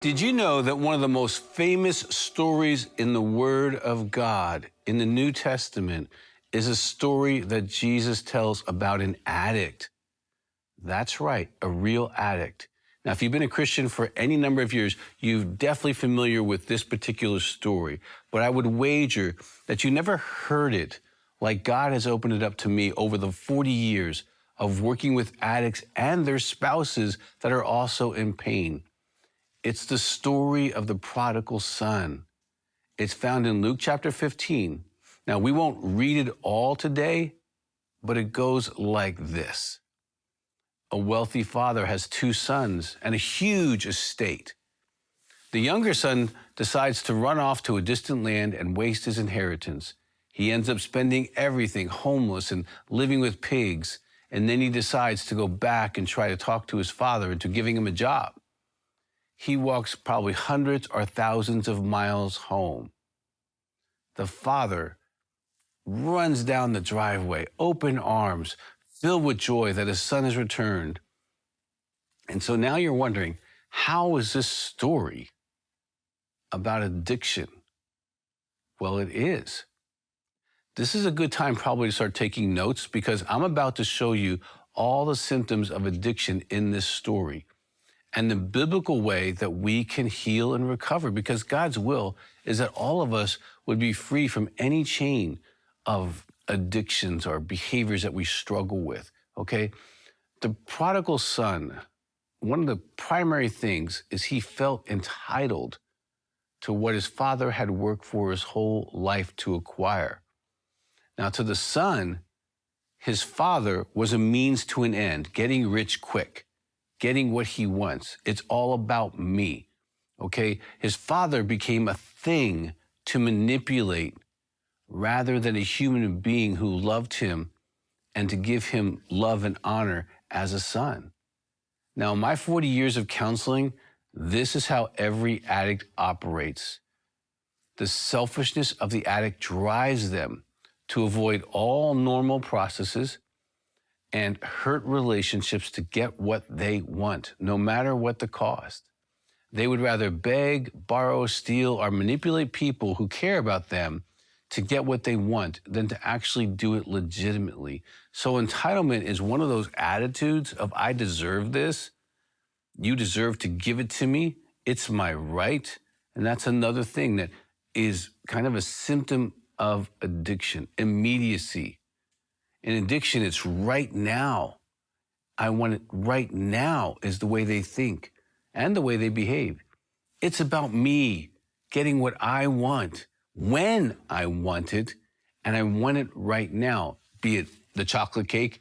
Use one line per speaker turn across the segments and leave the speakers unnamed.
Did you know that one of the most famous stories in the Word of God in the New Testament is a story that Jesus tells about an addict? That's right, a real addict. Now, if you've been a Christian for any number of years, you're definitely familiar with this particular story. But I would wager that you never heard it like God has opened it up to me over the 40 years of working with addicts and their spouses that are also in pain. It's the story of the prodigal son. It's found in Luke chapter 15. Now, we won't read it all today, but it goes like this. A wealthy father has two sons and a huge estate. The younger son decides to run off to a distant land and waste his inheritance. He ends up spending everything, homeless and living with pigs, and then he decides to go back and try to talk to his father into giving him a job. He walks probably hundreds or thousands of miles home. The father runs down the driveway, open arms, filled with joy that his son has returned. And so now you're wondering, how is this story about addiction? Well, it is. This is a good time probably to start taking notes because I'm about to show you all the symptoms of addiction in this story and the biblical way that we can heal and recover, because God's will is that all of us would be free from any chain of addictions or behaviors that we struggle with, okay? The prodigal son, one of the primary things is he felt entitled to what his father had worked for his whole life to acquire. Now, to the son, his father was a means to an end, getting rich quick, getting what he wants. It's all about me, okay? His father became a thing to manipulate rather than a human being who loved him and to give him love and honor as a son. Now, in my 40 years of counseling, this is how every addict operates. The selfishness of the addict drives them to avoid all normal processes and hurt relationships to get what they want, no matter what the cost. They would rather beg, borrow, steal, or manipulate people who care about them to get what they want than to actually do it legitimately. So entitlement is one of those attitudes of, I deserve this, you deserve to give it to me, it's my right. And that's another thing that is kind of a symptom of addiction, immediacy. In addiction, it's right now. I want it right now is the way they think and the way they behave. It's about me getting what I want when I want it, and I want it right now, be it the chocolate cake,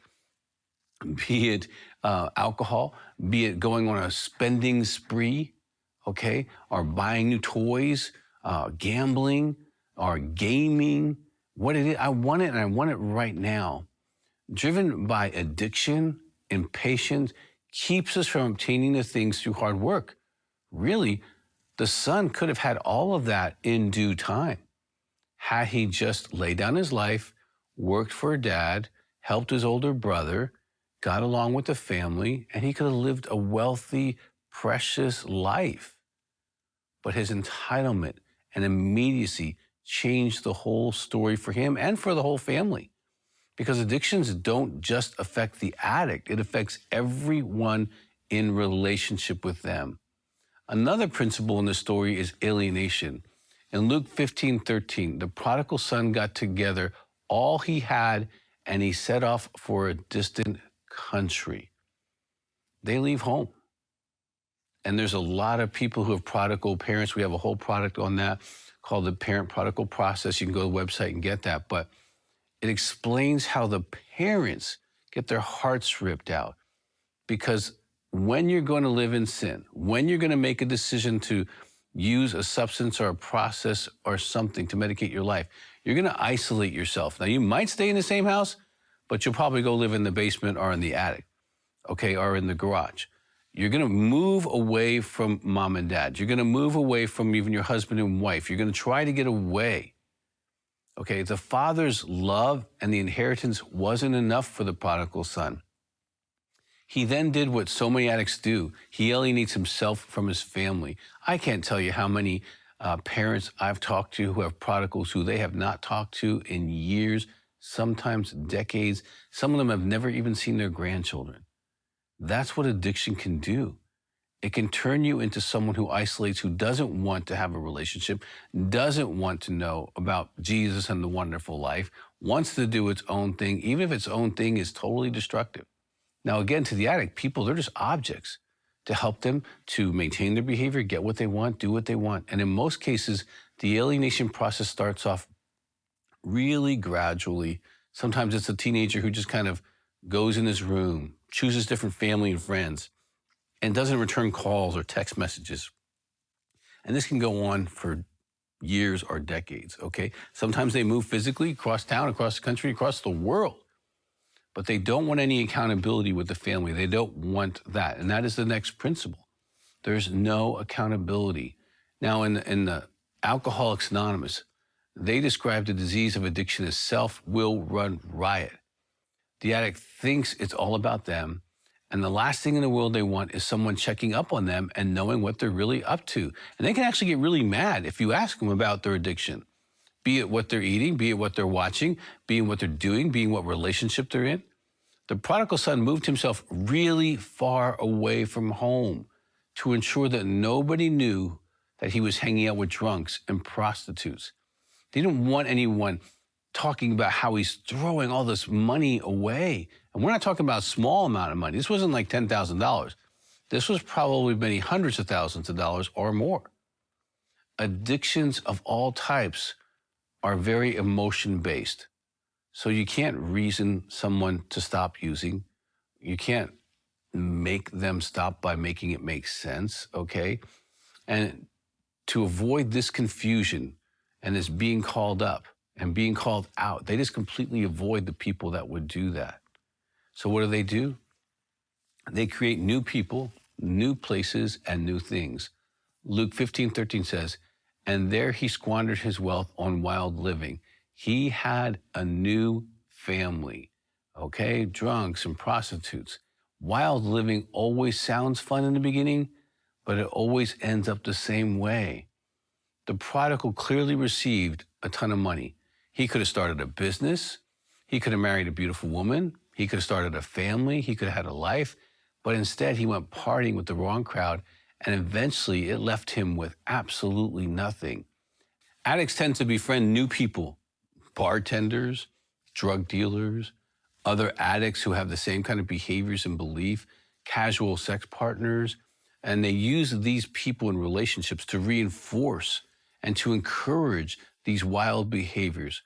be it alcohol, be it going on a spending spree, okay, or buying new toys, gambling, or gaming, what it is. I want it, and I want it right now. Driven by addiction, impatience keeps us from obtaining the things through hard work. Really, the son could have had all of that in due time had he just laid down his life, worked for a dad, helped his older brother, got along with the family, and he could have lived a wealthy, precious life. But his entitlement and immediacy changed the whole story for him and for the whole family. Because addictions don't just affect the addict, it affects everyone in relationship with them. Another principle in the story is alienation. In Luke 15:13, the prodigal son got together all he had and he set off for a distant country. They leave home. And there's a lot of people who have prodigal parents. We have a whole product on that called the Parent Prodigal Process. You can go to the website and get that. But it explains how the parents get their hearts ripped out. Because when you're going to live in sin, when you're going to make a decision to use a substance or a process or something to medicate your life, you're going to isolate yourself. Now, you might stay in the same house, but you'll probably go live in the basement or in the attic, okay, or in the garage. You're going to move away from mom and dad. You're going to move away from even your husband and wife. You're going to try to get away. Okay, the father's love and the inheritance wasn't enough for the prodigal son. He then did what so many addicts do. He alienates himself from his family. I can't tell you how many parents I've talked to who have prodigals who they have not talked to in years, sometimes decades. Some of them have never even seen their grandchildren. That's what addiction can do. It can turn you into someone who isolates, who doesn't want to have a relationship, doesn't want to know about Jesus and the wonderful life, wants to do its own thing, even if its own thing is totally destructive. Now, again, to the addict, people, they're just objects to help them to maintain their behavior, get what they want, do what they want. And in most cases, the alienation process starts off really gradually. Sometimes it's a teenager who just kind of goes in his room, chooses different family and friends, and doesn't return calls or text messages. And this can go on for years or decades, okay? Sometimes they move physically across town, across the country, across the world. But they don't want any accountability with the family. They don't want that. And that is the next principle. There's no accountability. Now, in the Alcoholics Anonymous, they describe the disease of addiction as self-will run riot. The addict thinks it's all about them. And the last thing in the world they want is someone checking up on them and knowing what they're really up to. And they can actually get really mad if you ask them about their addiction. Be it what they're eating, be it what they're watching, be it what they're doing, be it what relationship they're in. The prodigal son moved himself really far away from home to ensure that nobody knew that he was hanging out with drunks and prostitutes. They didn't want anyone talking about how he's throwing all this money away. And we're not talking about a small amount of money. This wasn't like $10,000. This was probably many hundreds of thousands of dollars or more. Addictions of all types are very emotion-based. So you can't reason someone to stop using. You can't make them stop by making it make sense, okay? And to avoid this confusion and this being called up and being called out, they just completely avoid the people that would do that. So what do? They create new people, new places, and new things. Luke 15:13 says, "And there he squandered his wealth on wild living." He had a new family, okay? Drunks and prostitutes. Wild living always sounds fun in the beginning, but it always ends up the same way. The prodigal clearly received a ton of money. He could have started a business. He could have married a beautiful woman. He could have started a family. He could have had a life. But instead, he went partying with the wrong crowd, and eventually it left him with absolutely nothing. Addicts tend to befriend new people. Bartenders, drug dealers, other addicts who have the same kind of behaviors and belief, casual sex partners, and they use these people in relationships to reinforce and to encourage these wild behaviors.